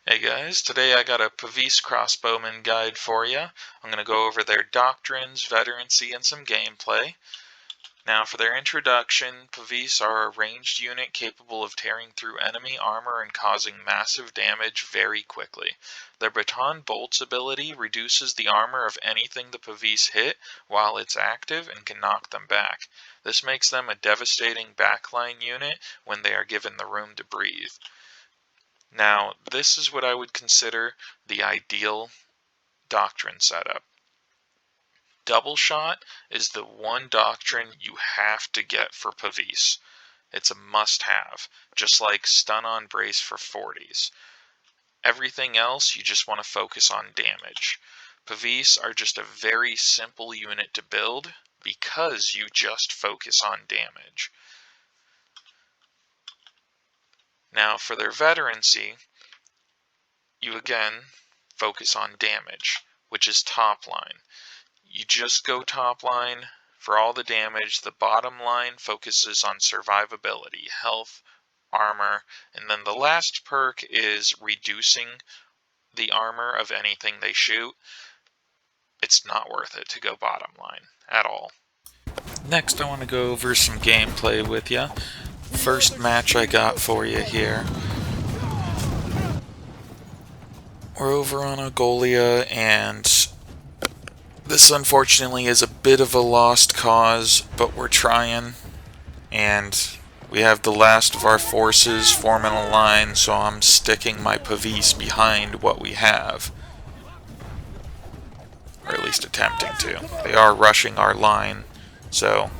Hey guys, today I got a Pavise Crossbowmen guide for you. I'm going to go over their doctrines, veterancy, and some gameplay. Now for their introduction, Pavise are a ranged unit capable of tearing through enemy armor and causing massive damage very quickly. Their Baton Bolts ability reduces the armor of anything the Pavise hit while it's active and can knock them back. This makes them a devastating backline unit when they are given the room to breathe. Now, this is what I would consider the ideal doctrine setup. Double shot is the one doctrine you have to get for Pavise. It's a must-have, just like stun on brace for 40s. Everything else, you just want to focus on damage. Pavise are just a very simple unit to build because you just focus on damage. Now, for their veterancy, you again focus on damage, which is top line. You just go top line for all the damage. The bottom line focuses on survivability, health, armor, and then the last perk is reducing the armor of anything they shoot. It's not worth it to go bottom line at all. Next, I want to go over some gameplay with you. First match I got for you here. We're over on Agolia, and this unfortunately is a bit of a lost cause, but we're trying. And we have the last of our forces forming a line, so I'm sticking my Pavise behind what we have. Or at least attempting to. They are rushing our line, so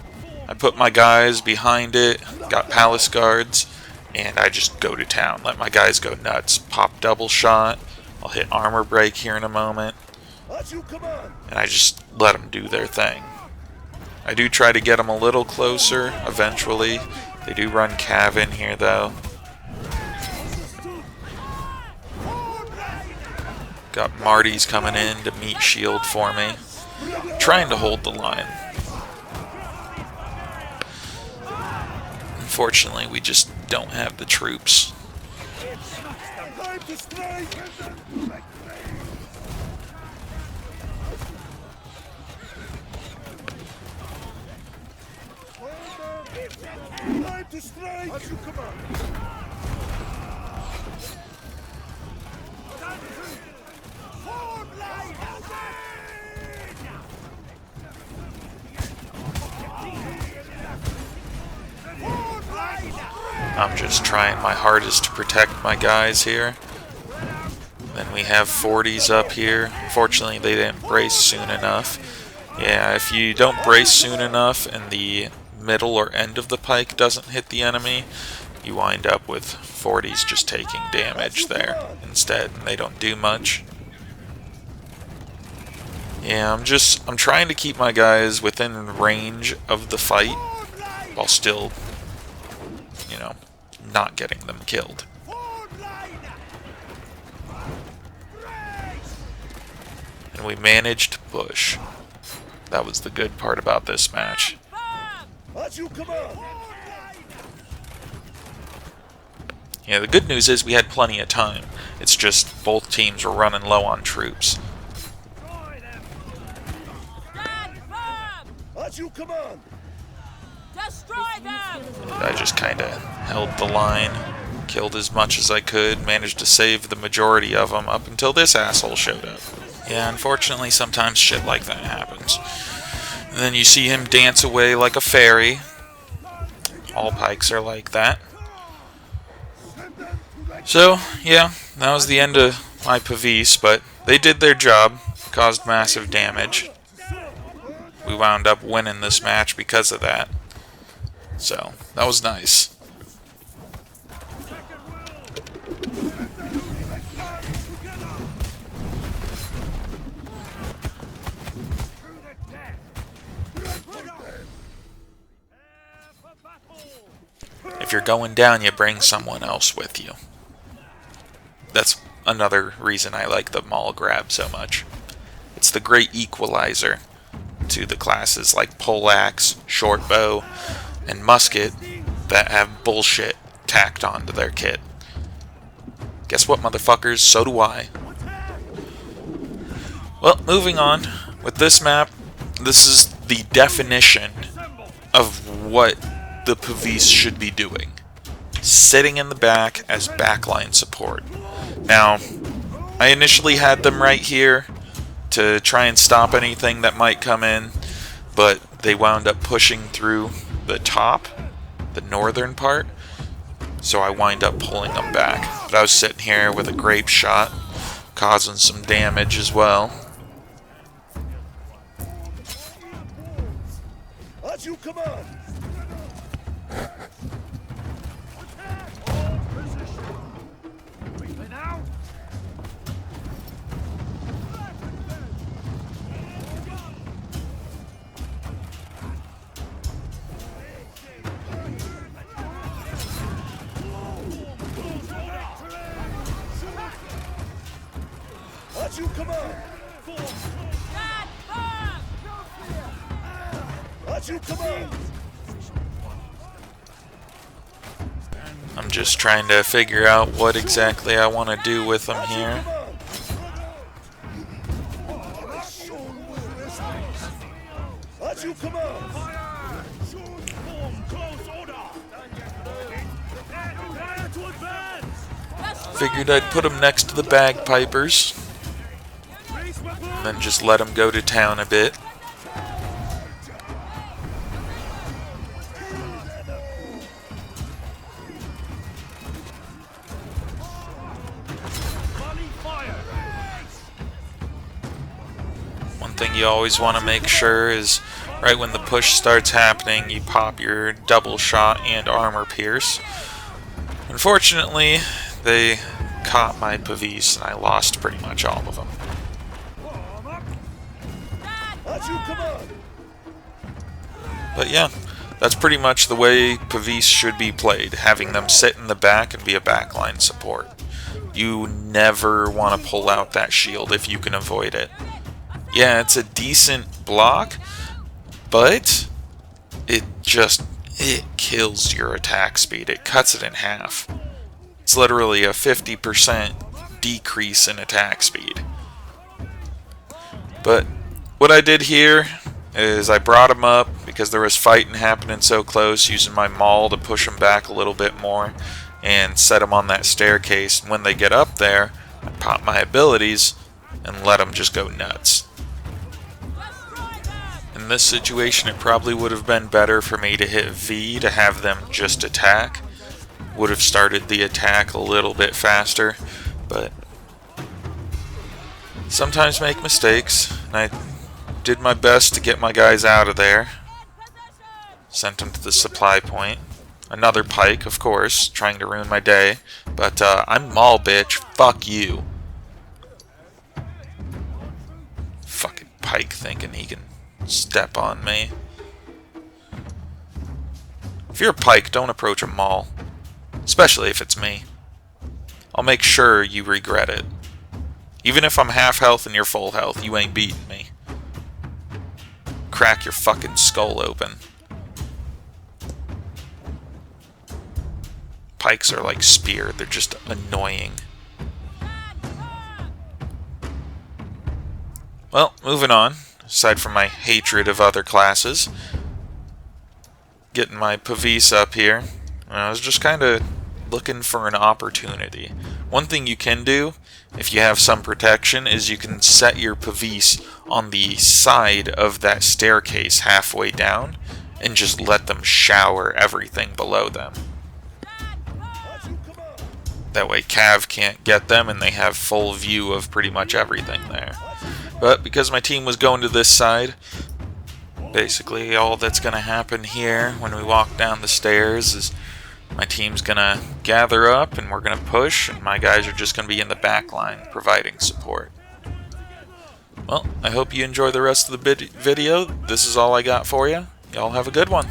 I put my guys behind it, got palace guards, and I just go to town. Let my guys go nuts. Pop double shot. I'll hit armor break here in a moment, and I just let them do their thing. I do try to get them a little closer eventually. They do run cav in here though. Got Marty's coming in to meet shield for me. Trying to hold the line. Unfortunately, we just don't have the troops. I'm just trying my hardest to protect my guys here. Then we have 40s up here. Unfortunately, they didn't brace soon enough. Yeah, if you don't brace soon enough and the middle or end of the pike doesn't hit the enemy, you wind up with 40s just taking damage there instead, and they don't do much. Yeah, I'm trying to keep my guys within range of the fight while still, you know, not getting them killed. And we managed to push. That was the good part about this match. Yeah, the good news is we had plenty of time. It's just both teams were running low on troops. I just kind of held the line, killed as much as I could, managed to save the majority of them up until this asshole showed up. Yeah, unfortunately sometimes shit like that happens. And then you see him dance away like a fairy. All pikes are like that. So, yeah, that was the end of my Pavise, but they did their job, caused massive damage. We wound up winning this match because of that. So, that was nice. If you're going down, you bring someone else with you. That's another reason I like the maul grab so much. It's the great equalizer to the classes like poleaxe, short bow, and musket that have bullshit tacked onto their kit. Guess what, motherfuckers? So do I. Well, moving on. With this map, this is the definition of what the Pavise should be doing. Sitting in the back as backline support. Now, I initially had them right here to try and stop anything that might come in, but they wound up pushing through the top, the northern part, so I wind up pulling them back. But I was sitting here with a grape shot, causing some damage as well. You come on. You come on. You come on. I'm just trying to figure out what exactly I want to do with them here. You come on. Figured I'd put them next to the bagpipers, and then just let them go to town a bit. One thing you always want to make sure is right when the push starts happening, you pop your double shot and armor pierce. Unfortunately, they caught my Pavise and I lost pretty much all of them. But yeah, that's pretty much the way Pavise should be played, having them sit in the back and be a backline support. You never want to pull out that shield if you can avoid it. Yeah, it's a decent block, but it kills your attack speed. It cuts it in half. It's literally a 50% decrease in attack speed. But what I did here is I brought them up because there was fighting happening so close, using my maul to push them back a little bit more and set them on that staircase. And when they get up there, I pop my abilities and let them just go nuts. In this situation, it probably would have been better for me to hit V to have them just attack. Would have started the attack a little bit faster, but sometimes make mistakes, and I did my best to get my guys out of there. Sent them to the supply point. Another pike, of course, trying to ruin my day, but I'm Maul, bitch. Fuck you. Fucking pike thinking he can step on me. If you're a pike, don't approach a Maul. Especially if it's me. I'll make sure you regret it. Even if I'm half health and you're full health, you ain't beating me. Crack your fucking skull open. Pikes are like spear, they're just annoying. Well, moving on. Aside from my hatred of other classes, getting my Pavise up here, I was just kind of looking for an opportunity. One thing you can do, if you have some protection, is you can set your Pavise on the side of that staircase halfway down and just let them shower everything below them. That way Cav can't get them and they have full view of pretty much everything there. But because my team was going to this side, basically all that's going to happen here when we walk down the stairs is my team's going to gather up and we're going to push, and my guys are just going to be in the back line providing support. Well, I hope you enjoy the rest of the video. This is all I got for you. Y'all have a good one.